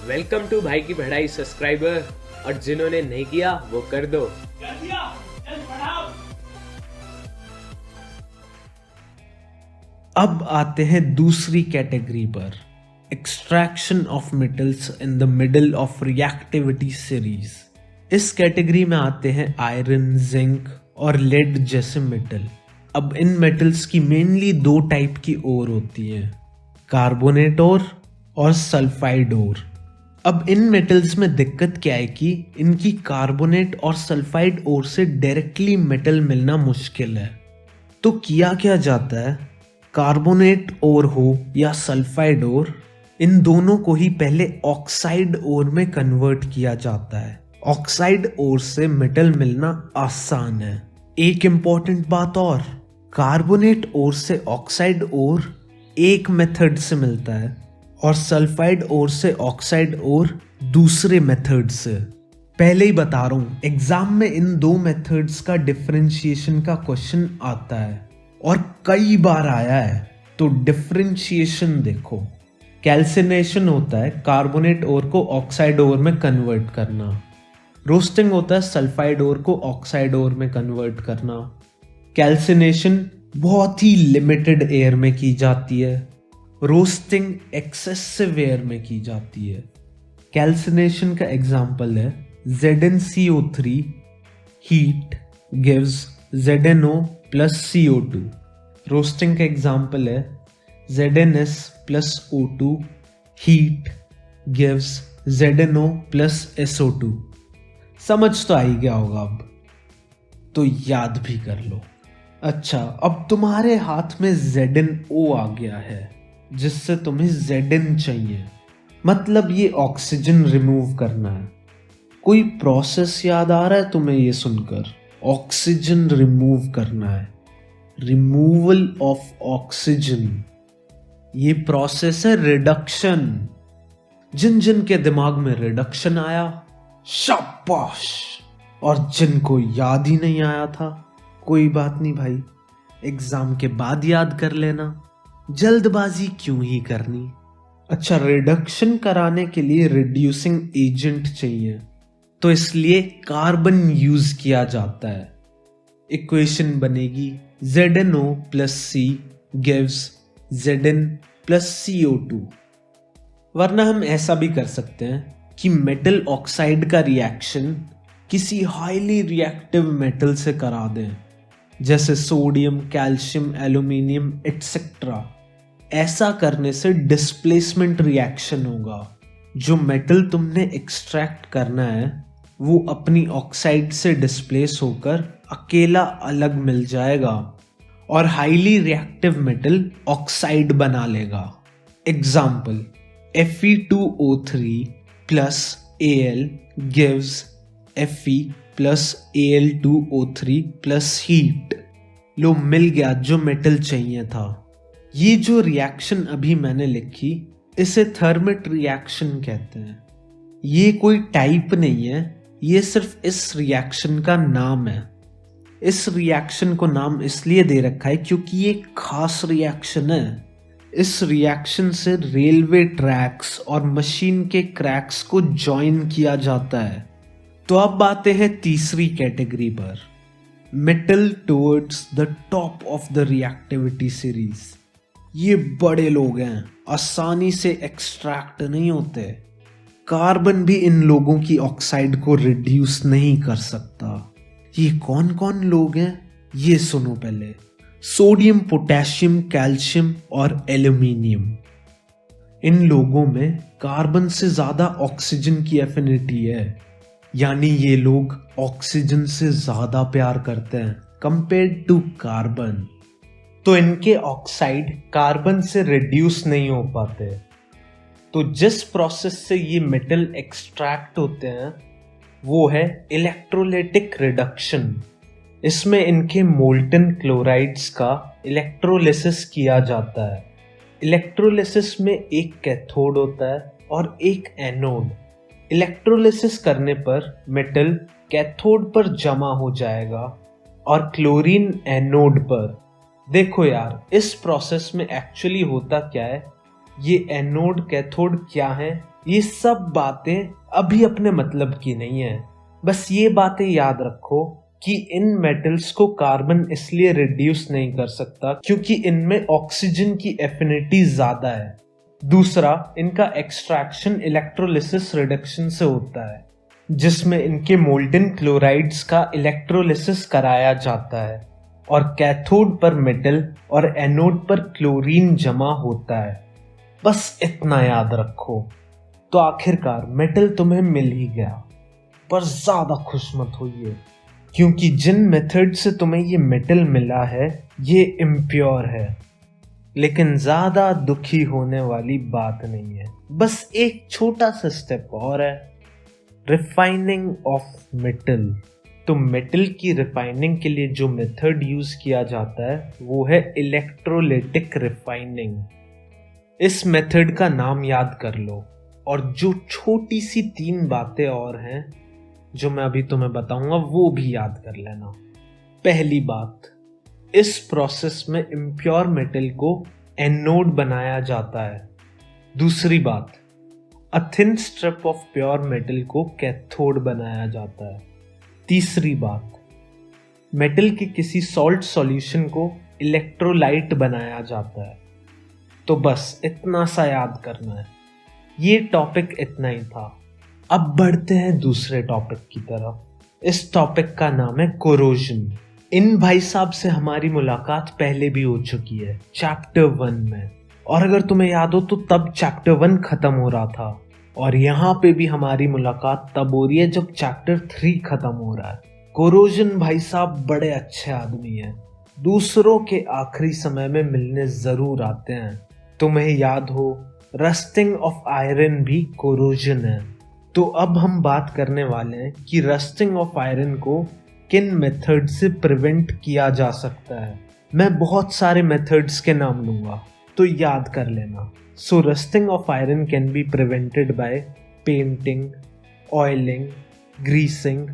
Welcome to भाई की पढ़ाई सब्सक्राइबर, और जिन्होंने नहीं किया वो कर दो। अब आते हैं दूसरी कैटेगरी पर, extraction of metals in the middle of reactivity series. इस कैटेगरी में आते हैं आयरन, जिंक और लेड जैसे मेटल। अब इन मेटल्स की मेनली दो टाइप की ओर होती हैं, कार्बोनेट ओर और सल्फाइड ओर। अब इन मेटल्स में दिक्कत क्या है कि इनकी कार्बोनेट और सल्फाइड ओर से डायरेक्टली मेटल मिलना मुश्किल है। तो किया क्या जाता है, कार्बोनेट ओर हो या सल्फाइड ओर, इन दोनों को ही पहले ऑक्साइड ओर में कन्वर्ट किया जाता है। ऑक्साइड ओर से मेटल मिलना आसान है। एक इंपॉर्टेंट बात और, कार्बोनेट ओर से ऑक्साइड ओर एक मेथड से मिलता है और सल्फाइड ओर से ऑक्साइड ओर दूसरे मेथड से। पहले ही बता रहा हूं, एग्जाम में इन दो मेथड्स का डिफरेंशिएशन का क्वेश्चन आता है और कई बार आया है। तो डिफरेंशिएशन देखो, कैल्सिनेशन होता है कार्बोनेट ओर को ऑक्साइड ओर में कन्वर्ट करना, रोस्टिंग होता है सल्फाइड ओर को ऑक्साइड ओर में कन्वर्ट करना। कैल्सिनेशन बहुत ही लिमिटेड एयर में की जाती है, रोस्टिंग एक्सेसिव एयर में की जाती है। कैल्सिनेशन का एग्जाम्पल है ZnCO3 heat gives ZnO plus CO2। Roasting का एग्जाम्पल है ZnS plus O2 heat gives ZnO plus SO2। समझ तो आ ही गया होगा, अब तो याद भी कर लो। अच्छा, अब तुम्हारे हाथ में ZnO आ गया है जिससे तुम्हें Zn चाहिए, मतलब ये ऑक्सीजन रिमूव करना है। कोई प्रोसेस याद आ रहा है तुम्हें ये सुनकर? ऑक्सीजन रिमूव करना है, रिमूवल ऑफ ऑक्सीजन। ये प्रोसेस है रिडक्शन। जिन जिन के दिमाग में रिडक्शन आया शाबाश, और जिनको याद ही नहीं आया था कोई बात नहीं भाई, एग्जाम के बाद याद कर लेना, जल्दबाजी क्यों ही करनी। अच्छा, रिडक्शन कराने के लिए रिड्यूसिंग एजेंट चाहिए, तो इसलिए कार्बन यूज किया जाता है। इक्वेशन बनेगी ZnO plus C gives Zn plus CO2। वरना हम ऐसा भी कर सकते हैं कि मेटल ऑक्साइड का रिएक्शन किसी हाईली रिएक्टिव मेटल से करा दें, जैसे सोडियम, कैल्शियम, एल्यूमिनियम एटसेट्रा। ऐसा करने से डिस्प्लेसमेंट रिएक्शन होगा। जो मेटल तुमने एक्सट्रैक्ट करना है वो अपनी ऑक्साइड से डिस्प्लेस होकर अकेला अलग मिल जाएगा और हाईली रिएक्टिव मेटल ऑक्साइड बना लेगा। Example, Fe2O3 plus Al gives Fe plus Al2O3 plus heat। लो, मिल गया जो मेटल चाहिए था। ये जो रिएक्शन अभी मैंने लिखी इसे थर्मिट रिएक्शन कहते हैं। ये कोई टाइप नहीं है, ये सिर्फ इस रिएक्शन का नाम है। इस रिएक्शन को नाम इसलिए दे रखा है क्योंकि ये खास रिएक्शन है। इस रिएक्शन से रेलवे ट्रैक्स और मशीन के क्रैक्स को जॉइन किया जाता है। तो अब आते हैं तीसरी कैटेगरी पर, metal towards the top of the reactivity series. ये बड़े लोग हैं, आसानी से एक्सट्रैक्ट नहीं होते। कार्बन भी इन लोगों की ऑक्साइड को रिड्यूस नहीं कर सकता। ये कौन कौन लोग हैं ये सुनो पहले, सोडियम, पोटेशियम, कैल्शियम और एल्यूमिनियम। इन लोगों में कार्बन से ज्यादा ऑक्सीजन की एफिनिटी है, यानी ये लोग ऑक्सीजन से ज्यादा प्यार करते हैं कंपेयर्ड टू कार्बन। तो इनके ऑक्साइड कार्बन से रिड्यूस नहीं हो पाते। तो जिस प्रोसेस से ये मेटल एक्सट्रैक्ट होते हैं वो है इलेक्ट्रोलाइटिक रिडक्शन। इसमें इनके मोल्टन क्लोराइड्स का इलेक्ट्रोलिसिस किया जाता है। इलेक्ट्रोलिसिस में एक कैथोड होता है और एक एनोड। इलेक्ट्रोलिसिस करने पर मेटल कैथोड पर जमा हो जाएगा और क्लोरीन एनोड पर। देखो यार, इस प्रोसेस में एक्चुअली होता क्या है, ये एनोड कैथोड क्या है, ये सब बातें अभी अपने मतलब की नहीं है। बस ये बातें याद रखो कि इन मेटल्स को कार्बन इसलिए रिड्यूस नहीं कर सकता क्योंकि इनमें ऑक्सीजन की एफिनिटी ज्यादा है। दूसरा, इनका एक्सट्रैक्शन इलेक्ट्रोलिसिस रिडक्शन से होता है, जिसमें इनके मोल्टन क्लोराइड्स का इलेक्ट्रोलिसिस कराया जाता है और कैथोड पर मेटल और एनोड पर क्लोरीन जमा होता है। बस इतना याद रखो। तो आखिरकार मेटल तुम्हें मिल ही गया, पर ज्यादा खुश मत होइए क्योंकि जिन मेथड से तुम्हें ये मेटल मिला है ये इम्प्योर है। लेकिन ज्यादा दुखी होने वाली बात नहीं है, बस एक छोटा सा स्टेप और है, रिफाइनिंग ऑफ मेटल। तो मेटल की रिफाइनिंग के लिए जो मेथड यूज किया जाता है वो है इलेक्ट्रोलिटिक रिफाइनिंग। इस मेथड का नाम याद कर लो और जो छोटी सी 3 बातें और हैं जो मैं अभी तुम्हें बताऊंगा वो भी याद कर लेना। पहली बात, इस प्रोसेस में इम्प्योर मेटल को एनोड बनाया जाता है। दूसरी बात, a thin strip of pure metal को कैथोड बनाया जाता है। तीसरी बात, मेटल के किसी सॉल्ट सॉल्यूशन को इलेक्ट्रोलाइट बनाया जाता है। तो बस इतना सा याद करना है। ये टॉपिक इतना ही था। अब बढ़ते हैं दूसरे टॉपिक की तरफ। इस टॉपिक का नाम है कोरोजन। इन भाई साहब से हमारी मुलाकात पहले भी हो चुकी है चैप्टर 1 में, और अगर तुम्हें याद हो तो तब चैप्टर 1 खत्म हो रहा था, और यहाँ पे भी हमारी मुलाकात तब हो रही है जब चैप्टर 3 खत्म हो रहा है। कोरोजन भाई साहब बड़े अच्छे आदमी हैं, दूसरों के आखिरी समय में मिलने जरूर आते हैं। तुम्हें याद हो रस्टिंग ऑफ आयरन भी कोरोजन है। तो अब हम बात करने वाले हैं कि रस्टिंग ऑफ आयरन को किन मेथड से प्रिवेंट किया जा सकता है। मैं बहुत सारे मेथड्स के नाम लूंगा तो याद कर लेना। So rusting of iron can be prevented by painting, oiling, greasing,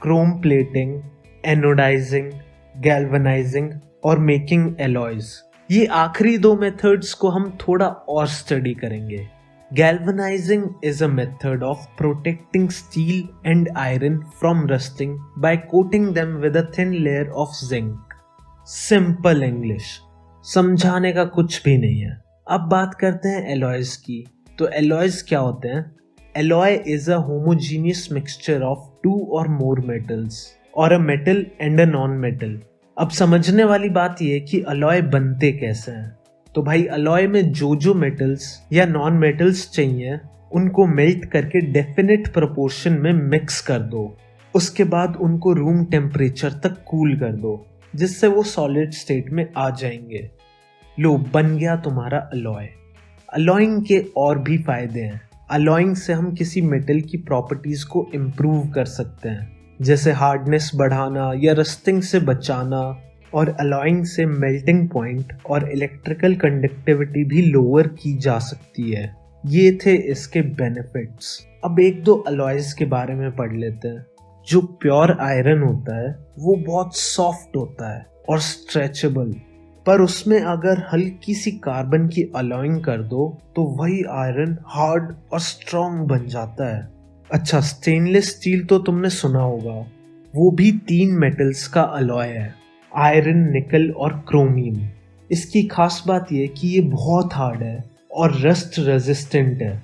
chrome plating, anodizing, galvanizing और मेकिंग एलॉयज। ये आखिरी 2 मेथड्स को हम थोड़ा और स्टडी करेंगे। Galvanizing is a method of protecting steel and iron from rusting by coating them with a thin layer of zinc. Simple English, समझाने का कुछ भी नहीं है। अब बात करते हैं एलॉयज की। तो एलॉयज क्या होते हैं? Alloy is a homogeneous mixture of 2 or more metals or a metal and a non-metal. अब समझने वाली बात यह है कि अलॉय बनते कैसे हैं। तो भाई अलॉय में जो मेटल्स या नॉन मेटल्स चाहिए उनको मेल्ट करके डेफिनेट प्रोपोर्शन में मिक्स कर दो। उसके बाद उनको रूम टेम्परेचर तक कूल कर दो जिससे वो सॉलिड स्टेट में आ जाएंगे। लो, बन गया तुम्हारा अलॉय। अलॉइंग के और भी फायदे हैं। अलॉइंग से हम किसी मेटल की प्रॉपर्टीज को इम्प्रूव कर सकते हैं, जैसे हार्डनेस बढ़ाना या रस्टिंग से बचाना, और अलॉइंग से मेल्टिंग पॉइंट और इलेक्ट्रिकल कंडक्टिविटी भी लोअर की जा सकती है। ये थे इसके बेनिफिट्स। अब 1-2 अलॉयज के बारे में पढ़ लेते हैं। जो प्योर आयरन होता है वो बहुत सॉफ्ट होता है और स्ट्रेचेबल, पर उसमें अगर हल्की सी कार्बन की अलॉइंग कर दो तो वही आयरन हार्ड और स्ट्रॉन्ग बन जाता है। अच्छा, स्टेनलेस स्टील तो तुमने सुना होगा, वो भी 3 मेटल्स का अलॉय है, आयरन, निकल और क्रोमियम। इसकी खास बात यह कि ये बहुत हार्ड है और रस्ट रेजिस्टेंट है।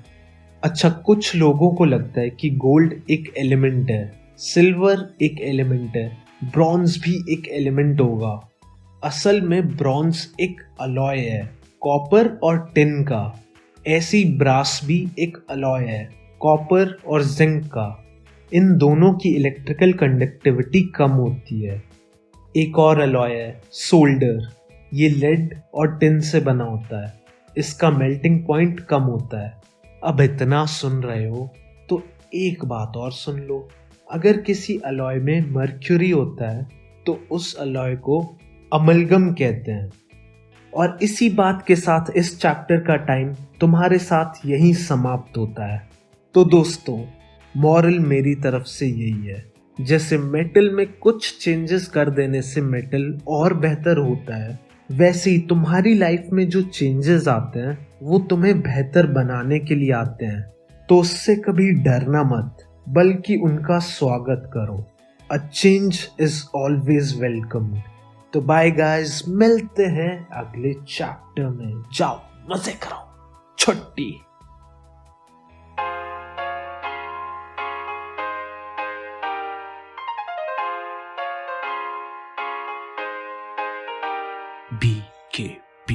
अच्छा, कुछ लोगों को लगता है कि गोल्ड एक एलिमेंट है, सिल्वर एक एलिमेंट है, ब्रॉन्ज भी एक एलिमेंट होगा। असल में ब्रॉन्ज एक अलॉय है कॉपर और टिन का। ऐसी ब्रास भी एक अलॉय है कॉपर और जिंक का। इन दोनों की इलेक्ट्रिकल कंडक्टिविटी कम होती है। एक और अलॉय है सोल्डर। ये लेड और टिन से बना होता है। इसका मेल्टिंग पॉइंट कम होता है। अब इतना सुन रहे हो तो एक बात और सुन लो। अगर किसी अलॉय में मर्क्यूरी होता है तो उस अलॉय को अमलगम कहते हैं। और इसी बात के साथ इस चैप्टर का टाइम तुम्हारे साथ यहीं समाप्त होता है। तो दोस्तों, मॉरल मेरी तरफ से यही है, जैसे मेटल में कुछ चेंजेस कर देने से मेटल और बेहतर होता है, वैसे ही तुम्हारी लाइफ में जो चेंजेस आते हैं वो तुम्हें बेहतर बनाने के लिए आते हैं, तो उससे कभी डरना मत, बल्कि उनका स्वागत करो। A change is always welcome. तो बाय गाइस, मिलते हैं अगले चैप्टर में। जाओ मजे करो, छुट्टी। BKB